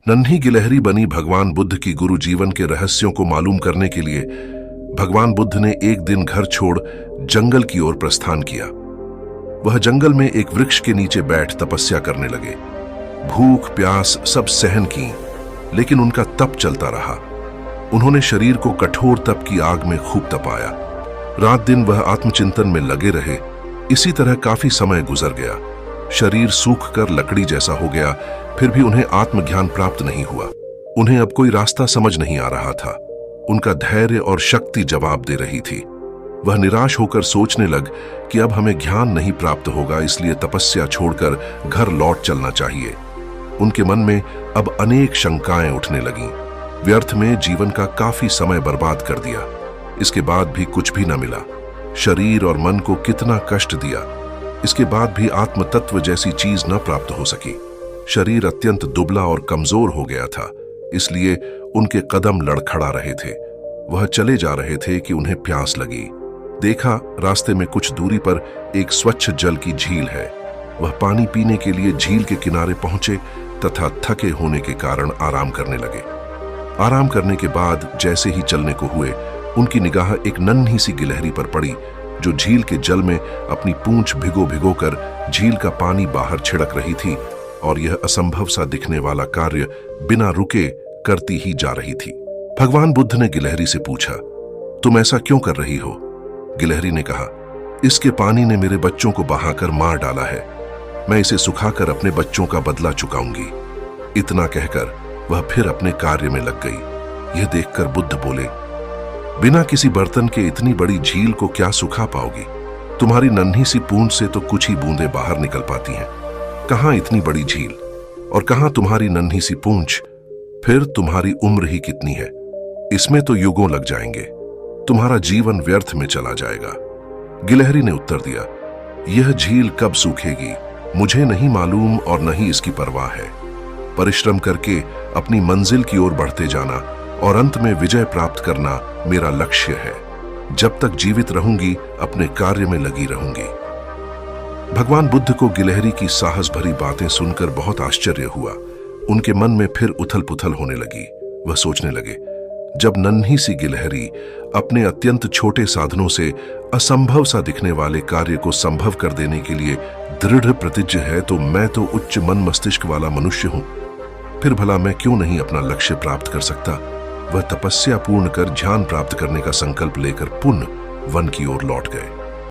नन्ही गिलहरी बनी भगवान बुद्ध की गुरु जीवन के रहस्यों को मालूम करने के लिए भगवान बुद्ध ने एक दिन घर छोड़ जंगल की ओर प्रस्थान किया। वह जंगल में एक वृक्ष के नीचे बैठ तपस्या करने लगे। भूख प्यास सब सहन की, लेकिन उनका तप चलता रहा। उन्होंने शरीर को कठोर तप की आग में खूब तपाया। रात दिन वह आत्मचिंतन में लगे रहे। इसी तरह काफी समय गुजर गया। शरीर सूख कर लकड़ी जैसा हो गया, फिर भी उन्हें आत्मज्ञान प्राप्त नहीं हुआ। उन्हें अब कोई रास्ता समझ नहीं आ रहा था। उनका धैर्य और शक्ति जवाब दे रही थी। वह निराश होकर सोचने लग कि अब हमें ज्ञान नहीं प्राप्त होगा, इसलिए तपस्या छोड़कर घर लौट चलना चाहिए। उनके मन में अब अनेक शंकाएं उठने लगीं। व्यर्थ में जीवन का काफी समय बर्बाद कर दिया। इसके बाद भी कुछ भी न मिला। शरीर और मन को कितना कष्ट दिया, इसके बाद भी आत्म तत्व जैसी चीज न प्राप्त हो सकी। शरीर अत्यंत दुबला और कमजोर हो गया था, इसलिए उनके कदम लड़खड़ा रहे थे। वह चले जा रहे थे कि उन्हें प्यास लगी। देखा रास्ते में कुछ दूरी पर एक स्वच्छ जल की झील है। वह पानी पीने के लिए झील के किनारे पहुंचे तथा थके होने के कारण आराम करने लगे। आराम करने के बाद जैसे ही चलने को हुए, उनकी निगाह एक नन्ही सी गिलहरी पर पड़ी, जो झील के जल में अपनी पूंछ भिगो भिगो कर झील का पानी बाहर छिड़क रही थी और यह असंभव सा दिखने वाला कार्य बिना रुके करती ही जा रही थी। भगवान बुद्ध ने गिलहरी से पूछा, तुम ऐसा क्यों कर रही हो? गिलहरी ने कहा, इसके पानी ने मेरे बच्चों को बहाकर मार डाला है। मैं इसे सुखाकर अपने बच्चों का बदला चुकाऊंगी। इतना कहकर वह फिर अपने कार्य में लग गई। यह देखकर बुद्ध बोले, बिना किसी बर्तन के इतनी बड़ी झील को क्या सुखा पाओगी? तुम्हारी नन्ही सी पूंछ से तो कुछ ही बूंदें बाहर निकल पाती हैं। कहां इतनी बड़ी झील और कहां तुम्हारी नन्ही सी पूंछ? फिर तुम्हारी उम्र ही कितनी है? इसमें तो युगों लग जाएंगे। तुम्हारा जीवन व्यर्थ में चला जाएगा। गिलहरी ने उत्तर दिया, यह झील कब सूखेगी मुझे नहीं मालूम और न ही इसकी परवाह है। परिश्रम करके अपनी मंजिल की ओर बढ़ते जाना और अंत में विजय प्राप्त करना मेरा लक्ष्य है। जब तक जीवित रहूंगी अपने कार्य में लगी रहूंगी। भगवान बुद्ध को गिलहरी की साहस भरी बातें सुनकर बहुत आश्चर्य हुआ। उनके मन में फिर उथल पुथल होने लगी। वह सोचने लगे, जब नन्ही सी गिलहरी अपने अत्यंत छोटे साधनों से असंभव सा दिखने वाले कार्य को संभव कर देने के लिए दृढ़ प्रतिज्ञ है, तो मैं तो उच्च मन मस्तिष्क वाला मनुष्य हूं। फिर भला मैं क्यों नहीं अपना लक्ष्य प्राप्त कर सकता? वह तपस्या पूर्ण कर ध्यान प्राप्त करने का संकल्प लेकर पुनः वन की ओर लौट गए।